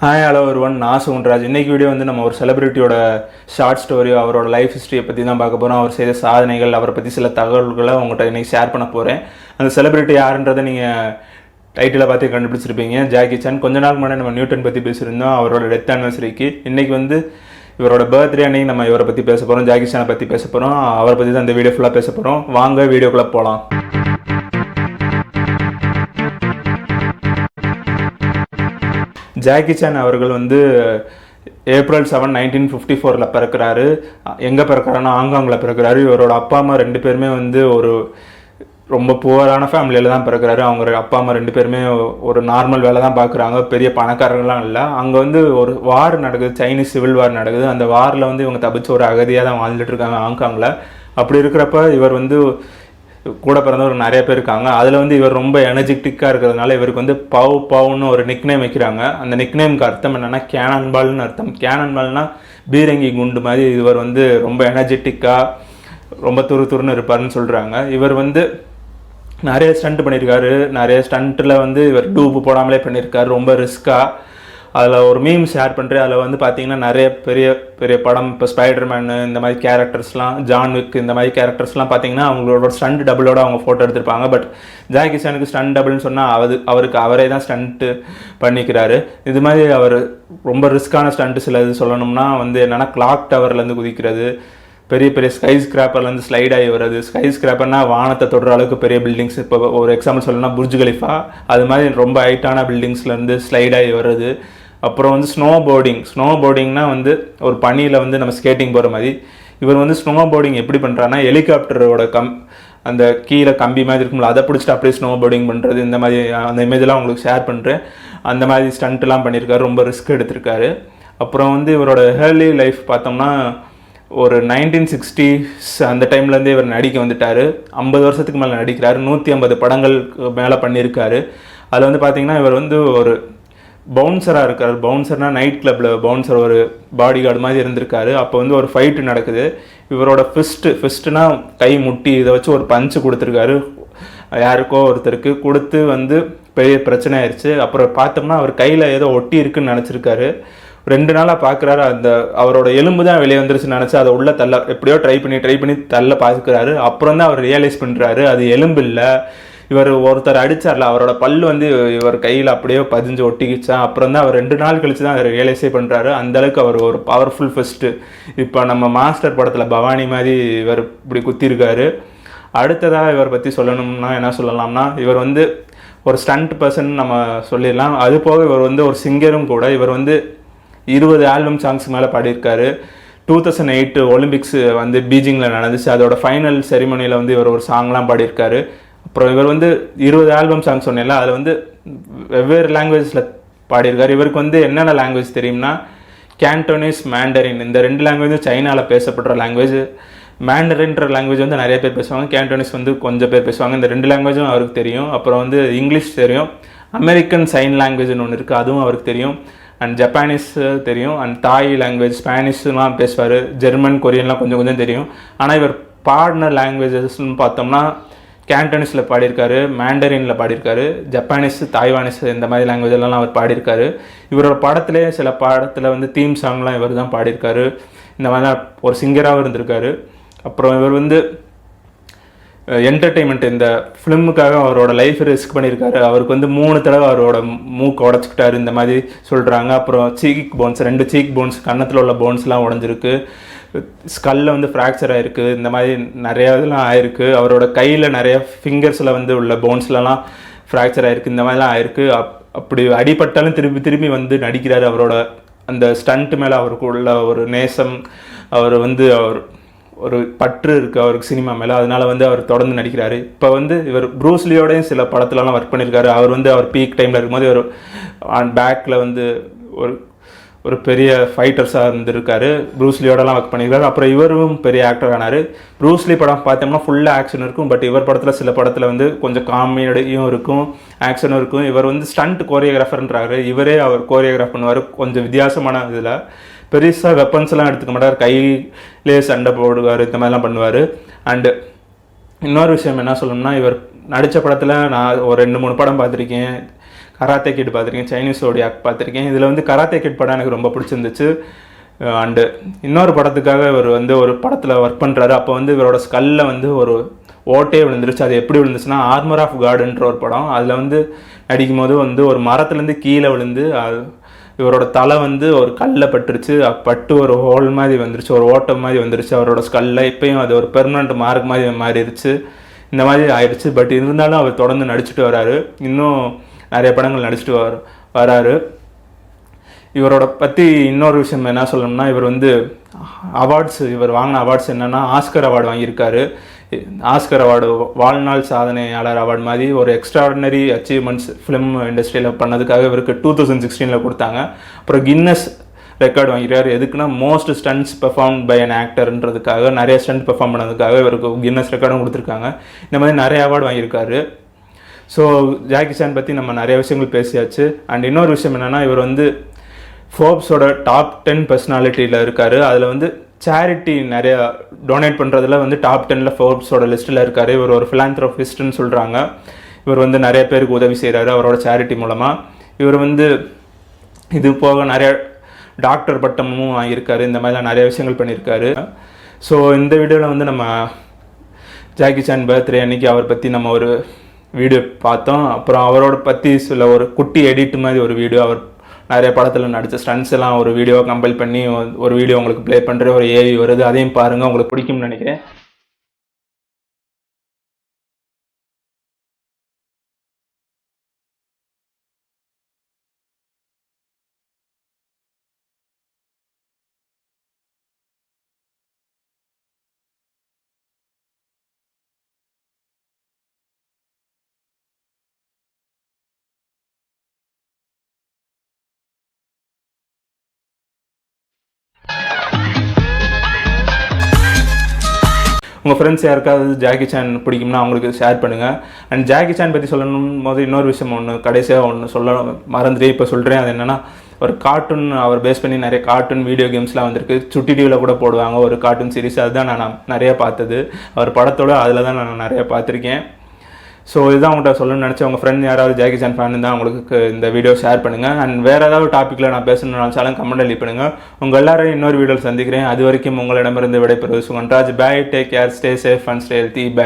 Hi hello ஒருவன் நான் சுகுன்ராஜ். இன்றைக்கி வீடியோ வந்து நம்ம ஒரு செலிபிரிட்டியோட ஷார்ட் ஸ்டோரி, அவரோட லைஃப் ஹிஸ்ட்ரியை பற்றி தான் பார்க்க போகிறோம். அவர் செய்த சாதனைகள், அவரை பற்றி சில தகவல்களை உங்கள்கிட்ட இன்றைக்கி ஷேர் பண்ண போகிறேன். அந்த செலிபிரிட்டி யாருன்றதை நீங்கள் டைட்டிலை பார்த்து கண்டுபிடிச்சிருப்பீங்க. Jackie Chan. கொஞ்ச நாள் முன்னாடி நம்ம நியூட்டன் பற்றி பேசியிருந்தோம், அவரோட டெத் ஆனிவர்சரிக்கு. இன்றைக்கி வந்து இவரோட பர்த்டே அன்னைக்கு நம்ம இவரை பற்றி பேச போகிறோம், ஜாக்கி சானை பற்றி பேச போகிறோம். அவரை பற்றி தான் இந்த வீடியோ ஃபுல்லாக பேச போகிறோம். வாங்க வீடியோக்குள்ளே போகலாம். ஜாக்கி சான் அவர்கள் வந்து April 7, 1954 பிறக்கிறாரு. எங்கே பிறக்கிறாருன்னா ஹாங்காங்கில் பிறக்கிறாரு. இவரோட அப்பா அம்மா ரெண்டு பேருமே வந்து ஒரு ரொம்ப புவரான ஃபேமிலியில் தான் பிறக்கிறாரு. அவங்க அப்பா அம்மா ரெண்டு பேருமே ஒரு நார்மல் வேலை தான் பார்க்குறாங்க, பெரிய பணக்காரர்கள்லாம் இல்லை. அங்கே வந்து ஒரு வார் நடக்குது, சைனீஸ் சிவில் வார் நடக்குது. அந்த வாரில் வந்து இவங்க தப்பிச்சு ஒரு அகதியாக தான் வாழ்ந்துட்டு இருக்காங்க ஹாங்காங்கில். அப்படி இருக்கிறப்ப இவர் வந்து கூட பிறந்தவர் நிறைய பேர் இருக்காங்க. அதில் வந்து இவர் ரொம்ப எனர்ஜெட்டிக்காக இருக்கிறதுனால இவருக்கு வந்து பவுன்னு ஒரு நிக்நேம் வைக்கிறாங்க. அந்த நிக்நேமுக்கு அர்த்தம் என்னென்னா கேனன் பால்னு அர்த்தம். கேனன் பால்னா பீரங்கி குண்டு மாதிரி. இவர் வந்து ரொம்ப எனர்ஜெட்டிக்காக ரொம்ப துருன்னு இருப்பார்னு சொல்கிறாங்க. இவர் வந்து நிறைய ஸ்டண்ட் பண்ணியிருக்காரு. நிறைய ஸ்டண்ட்டில் வந்து இவர் டூப்பு போடாமலே பண்ணியிருக்காரு, ரொம்ப ரிஸ்க்காக. அதில் ஒரு மீம் ஷேர் பண்ணுறேன். அதில் வந்து பார்த்தீங்கன்னா நிறைய பெரிய பெரிய படம், இப்போ ஸ்பைடர்மேனு இந்த மாதிரி கேரக்டர்ஸ்லாம், ஜான் விக் இந்த மாதிரி கேரக்டர்ஸ்லாம் பார்த்தீங்கன்னா அவங்களோட ஸ்டண்ட் டபுளோட அவங்க ஃபோட்டோ எடுத்திருப்பாங்க. பட் ஜாக்கி சானுக்கு ஸ்டண்ட் டபுள்னு சொன்னால் அவருக்கு அவரே தான் ஸ்டண்ட்டு பண்ணிக்கிறாரு. இது மாதிரி அவர் ரொம்ப ரிஸ்க்கான ஸ்டண்ட்டு சில இது சொல்லணும்னா வந்து என்னென்னா கிளாக் டவர்லேருந்து குதிக்கிறது, பெரிய பெரிய ஸ்கை ஸ்கிராப்பர்லேருந்து ஸ்லைட் ஆகி வருது. ஸ்கை ஸ்கிராப்பர்னால் வானத்தை தொடுற அளவுக்கு பெரிய பில்டிங்ஸ். இப்போ ஒரு எக்ஸாம்பிள் சொல்லணும்னா புர்ஜ் கலிஃபா, அது மாதிரி ரொம்ப ஹைட்டான பில்டிங்ஸ்லேருந்து ஸ்லைட் ஆகி வருது. அப்புறம் வந்து ஸ்னோ போர்டிங்னா வந்து ஒரு பனியில் வந்து நம்ம ஸ்கேட்டிங் போகிற மாதிரி. இவர் வந்து ஸ்னோ போர்டிங் எப்படி பண்ணுறாருன்னா ஹெலிகாப்டரோட அந்த கீழே கம்பி மாதிரி இருக்கும்ல, அதை பிடிச்சிட்டு அப்படியே ஸ்னோ போர்டிங் பண்ணுறது. இந்த மாதிரி அந்த இமேஜெலாம் உங்களுக்கு ஷேர் பண்ணுறேன். அந்த மாதிரி ஸ்டண்ட்லாம் பண்ணியிருக்காரு, ரொம்ப ரிஸ்க் எடுத்திருக்காரு. அப்புறம் வந்து இவரோட ஏர்லி லைஃப் பார்த்தோம்னா ஒரு 1960s அந்த டைம்லேருந்தே இவர் நடிக்க வந்துட்டார். 50 வருஷத்துக்கு மேலே நடிக்கிறாரு. 150 படங்களுக்கு மேலே பண்ணியிருக்காரு. அதில் வந்து பார்த்திங்கன்னா இவர் வந்து ஒரு பவுன்சராக இருக்கார். பவுன்சர்னால் நைட் கிளப்பில் பவுன்சர், ஒரு பாடி கார்டு மாதிரி இருந்திருக்காரு. அப்போ வந்து ஒரு ஃபைட்டு நடக்குது. இவரோட ஃபிஸ்ட்டுனா கை முட்டி, இதை வச்சு ஒரு பஞ்சு கொடுத்துருக்காரு யாருக்கோ ஒருத்தருக்கு. கொடுத்து வந்து பெரிய பிரச்சனை ஆயிடுச்சு. அப்புறம் பார்த்தோம்னா அவர் கையில் ஏதோ ஒட்டி இருக்குன்னு நினச்சிருக்காரு. 2 நாளாக பார்க்குறாரு, அந்த அவரோட எலும்பு தான் வெளியே வந்துருச்சுன்னு நினச்சி அதை உள்ள எப்படியோ ட்ரை பண்ணி தள்ள பார்க்குறாரு. அப்புறம் தான் அவர் ரியலைஸ் பண்ணுறாரு அது எலும்பு இல்லை, இவர் ஒருத்தர் அடித்தார்ல, அவரோட பல்லு வந்து இவர் கையில் அப்படியே பதிஞ்சு ஒட்டிக்கிச்சா. அப்புறம் தான் அவர் 2 நாள் கழிச்சு தான் அவர் ரியலைஸே பண்ணுறாரு. அந்தளவுக்கு அவர் ஒரு பவர்ஃபுல் ஃபஸ்ட்டு. இப்போ நம்ம மாஸ்டர் படத்தில் பவானி மாதிரி இவர் இப்படி குத்திருக்காரு. அடுத்ததாக இவர் பற்றி சொல்லணும்னா என்ன சொல்லலாம்னா, இவர் வந்து ஒரு ஸ்டண்ட் பர்சன் நம்ம சொல்லிடலாம். அது போக இவர் வந்து ஒரு சிங்கரும் கூட. இவர் வந்து 20 ஆல்பம் சாங்ஸ் மேலே பாடியிருக்காரு. 2008 ஒலிம்பிக்ஸ் வந்து பீஜிங்கில் நடந்துச்சு, அதோட ஃபைனல் செரிமனியில் வந்து இவர் ஒரு சாங்லாம் பாடியிருக்காரு. அப்புறம் இவர் வந்து 20 ஆல்பம் சாங் சொன்னேன்ல, அதில் வந்து வெவ்வேறு லாங்குவேஜில் பாடியிருக்காரு. இவருக்கு வந்து என்னென்ன லாங்குவேஜ் தெரியும்னா கேண்டோனிஸ், மேண்டரின், இந்த 2 லாங்குவேஜும் சைனாவில் பேசப்படுற லாங்குவேஜ். மேண்டரின்ற லாங்குவேஜ் வந்து நிறைய பேர் பேசுவாங்க, கேண்டோனிஸ் வந்து கொஞ்சம் பேர் பேசுவாங்க. இந்த 2 லாங்குவேஜும் அவருக்கு தெரியும். அப்புறம் வந்து இங்கிலீஷ் தெரியும். அமெரிக்கன் சைன் லாங்குவேஜ்னு ஒன்று இருக்குது, அதுவும் அவருக்கு தெரியும். அண்ட் ஜப்பானீஸ் தெரியும். அண்ட் தாய் லாங்குவேஜ் ஸ்பானிஷ்லாம் பேசுவார். ஜெர்மன், கொரியன்லாம் கொஞ்சம் கொஞ்சம் தெரியும். ஆனால் இவர் பாடின லாங்குவேஜஸ்ன்னு பார்த்தோம்னா கேண்டோனிஸில் பாடியிருக்காரு, மேண்டரினில் பாடியிருக்காரு, ஜப்பானீஸ், தாய்வானீஸ் இந்த மாதிரி லாங்குவேஜெல்லாம் அவர் பாடியிருக்காரு. இவரோட படத்திலே சில படத்தில் வந்து தீம் சாங்லாம் இவர் தான் பாடியிருக்காரு. இந்த மாதிரி தான் ஒரு சிங்கராகவும் இருந்திருக்காரு. அப்புறம் இவர் வந்து என்டர்டெயின்மெண்ட், இந்த ஃபிலிமுக்காக அவரோட லைஃப் ரிஸ்க் பண்ணியிருக்காரு. அவருக்கு வந்து 3 தடவை அவரோட மூக்கு உடச்சிக்கிட்டாரு இந்த மாதிரி சொல்கிறாங்க. அப்புறம் சீக் போன்ஸ், 2 சீக் போன்ஸ், கன்னத்தில் உள்ள போன்ஸ்லாம் உடஞ்சிருக்கு. ஸ்கல்லில் வந்து ஃப்ராக்சர் ஆகிருக்கு. இந்த மாதிரி நிறையா இதெல்லாம் ஆயிருக்கு. அவரோட கையில் நிறைய ஃபிங்கர்ஸில் வந்து உள்ள போன்ஸ்லலாம் ஃப்ராக்சர் ஆகிருக்கு. இந்த மாதிரிலாம் ஆயிருக்கு. அப்படி அடிபட்டாலும் திருப்பி வந்து நடிக்கிறாரு. அவரோட அந்த ஸ்டண்ட் மேலே அவருக்கு உள்ள ஒரு நேசம், அவர் வந்து ஒரு பற்று இருக்குது அவருக்கு சினிமா மேலே. அதனால் வந்து அவர் தொடர்ந்து நடிக்கிறாரு. இப்போ வந்து இவர் ப்ரூஸ்லியோடையும் சில படத்துலலாம் ஒர்க் பண்ணியிருக்காரு. அவர் வந்து அவர் பீக் டைமில் இருக்கும்போது ஒரு பேக்கில் வந்து ஒரு பெரிய ஃபைட்டர்ஸாக இருந்திருக்காரு. ப்ரூஸ்லியோடலாம் ஒர்க் பண்ணியிருக்காரு. அப்புறம் இவரும் பெரிய ஆக்டர் ஆனார். ப்ரூஸ்லி படம் பார்த்தோம்னா ஃபுல்லாக ஆக்ஷன் இருக்கும். பட் இவர் படத்தில் சில படத்தில் வந்து கொஞ்சம் காமெடியும் இருக்கும், ஆக்ஷனும் இருக்கும். இவர் வந்து ஸ்டண்ட் கோரியோகிராஃபர்ன்றாரு. இவரே அவர் கோரியோகிராஃப் பண்ணுவார். கொஞ்சம் வித்தியாசமான இதில் பெருசாக வெப்பன்ஸ்லாம் எடுத்துக்க மாட்டார், கையிலே சண்டை போடுவார், இந்த மாதிரிலாம் பண்ணுவார். அண்டு இன்னொரு விஷயம் என்ன சொல்லணும்னா, இவர் நடித்த படத்தில் நான் ஒரு 2-3 படம் பார்த்துருக்கேன். கராத்தே கிட் பார்த்துருக்கேன், சைனீஸ் ஓடியாக் பார்த்துருக்கேன். இதில் வந்து கராத்தே கிட் படம் எனக்கு ரொம்ப பிடிச்சிருந்துச்சு. அண்டு இன்னொரு படத்துக்காக இவர் வந்து ஒரு படத்தில் ஒர்க் பண்ணுறாரு. அப்போ வந்து இவரோட ஸ்கல்லில் வந்து ஒரு ஓட்டே விழுந்துருச்சு. அது எப்படி விழுந்துச்சுன்னா ஆர்மர் ஆஃப் காடுன்ற ஒரு படம். அதில் வந்து நடிக்கும் போது வந்து ஒரு மரத்துலேருந்து கீழே விழுந்து இவரோட தலை வந்து ஒரு கல்லில் பட்டுருச்சு. பட்டு ஒரு ஹோல் மாதிரி வந்துருச்சு, ஒரு ஓட்டம் மாதிரி வந்துருச்சு அவரோட ஸ்கல்லில். இப்போயும் அது ஒரு பெர்மனண்ட் மார்க் மாதிரி மாறிடுச்சு. இந்த மாதிரி ஆயிடுச்சு. பட் இருந்தாலும் அவர் தொடர்ந்து நடிச்சுட்டு வராரு. இன்னும் நிறைய படங்கள் நடிச்சுட்டு வராரு. இவரோட பற்றி இன்னொரு விஷயம் என்ன சொல்லணும்னா, இவர் வந்து இவர் வாங்கின அவார்ட்ஸ் என்னென்னா ஆஸ்கர் அவார்டு வாங்கியிருக்காரு. ஆஸ்கர் அவார்டு வாழ்நாள் சாதனையாளர் அவார்டு மாதிரி ஒரு எக்ஸ்ட்ராடினரி அச்சீவ்மெண்ட்ஸ் ஃபிலிம் இண்டஸ்ட்ரியில் பண்ணதுக்காக இவருக்கு 2016 கொடுத்தாங்க. அப்புறம் கின்னஸ் ரெக்கார்டு வாங்கியிருக்காரு. எதுக்குன்னா most stunts perform by an ஆக்டர்ன்றதுக்காக, நிறைய ஸ்டண்ட் பெர்ஃபார்ம் பண்ணதுக்காக இவருக்கு கின்னஸ் ரெக்கார்டும் கொடுத்துருக்காங்க. இந்த மாதிரி நிறைய அவார்டு வாங்கியிருக்காரு. ஸோ ஜாக்கி சான் பற்றி நம்ம நிறைய விஷயங்கள் பேசியாச்சு. அண்ட் இன்னொரு விஷயம் என்னென்னா, இவர் வந்து ஃபோர்ப்ஸோட டாப் 10 பர்சனாலிட்டியில் இருக்கார். அதில் வந்து சேரிட்டி நிறையா டொனேட் பண்ணுறதுல வந்து டாப் 10 ஃபோர்ப்ஸோட லிஸ்ட்டில் இருக்கார். இவர் ஒரு ஃபிலாந்த்ரோபிஸ்ட்னு சொல்கிறாங்க. இவர் வந்து நிறைய பேருக்கு உதவி செய்கிறாரு அவரோட சேரிட்டி மூலமாக. இவர் வந்து இது போக நிறைய டாக்டர் பட்டமும் வாங்கியிருக்காரு. இந்த மாதிரிலாம் நிறைய விஷயங்கள் பண்ணியிருக்காரு. ஸோ இந்த வீடியோவில் வந்து நம்ம ஜாக்கி சான் பர்த்டே அன்னைக்கு அவர் பற்றி நம்ம ஒரு வீடியோ பார்த்தோம். அப்புறம் அவரோட பற்றி சில ஒரு குட்டி எடிட் மாதிரி ஒரு வீடியோ, அவர் நிறைய படத்தில் நடித்த ஸ்டன்ஸ் எல்லாம் ஒரு வீடியோவை கம்பைல் பண்ணி ஒரு வீடியோ உங்களுக்கு ப்ளே பண்ணுற ஒரு ஏஐ வருது. அதையும் பாருங்கள், உங்களுக்கு பிடிக்கும்னு நினைக்கிறேன். உங்கள் ஃப்ரெண்ட்ஸ் யாருக்காவது ஜாக்கி சான் பிடிக்கும்னா அவங்களுக்கு ஷேர் பண்ணுங்கள். அண்ட் ஜாக்கி சான் பற்றி சொல்லணும் போது இன்னொரு விஷயம் கடைசியாக சொல்ல மறந்துட்டு இப்போ சொல்கிறேன். அது என்னென்னா, ஒரு கார்ட்டூன் அவர் பேஸ் பண்ணி நிறைய கார்ட்டூன் வீடியோ கேம்ஸ்லாம் வந்திருக்கு. சுட்டி டிவியில் கூட போடுவாங்க ஒரு கார்ட்டூன் சீரிஸ். அதுதான் நான் நிறைய பார்த்தது. அவர் படத்தோடு அதில் தான் நான் நிறைய பார்த்துருக்கேன். ஸோ இதுதான் உங்கள்கிட்ட சொல்லணும்னு நினச்சேன். உங்கள் ஃப்ரெண்ட் யாராவது ஜாக்கி சான் ஃபேன் தான் உங்களுக்கு இந்த வீடியோ ஷேர் பண்ணுங்கள். அண்ட் வேறு ஏதாவது டாப்பிக்கில் நான் பேசணும்னு நினச்சாலும் கமெண்ட் லீவ் பண்ணுங்கள். உங்கள் எல்லாரையும் இன்னொரு வீடியோவில் சந்திக்கிறேன். அது வரைக்கும் உங்களிடமிருந்து விடைபெறுவது Sukanraj. Bye, take care, stay safe and stay healthy. By.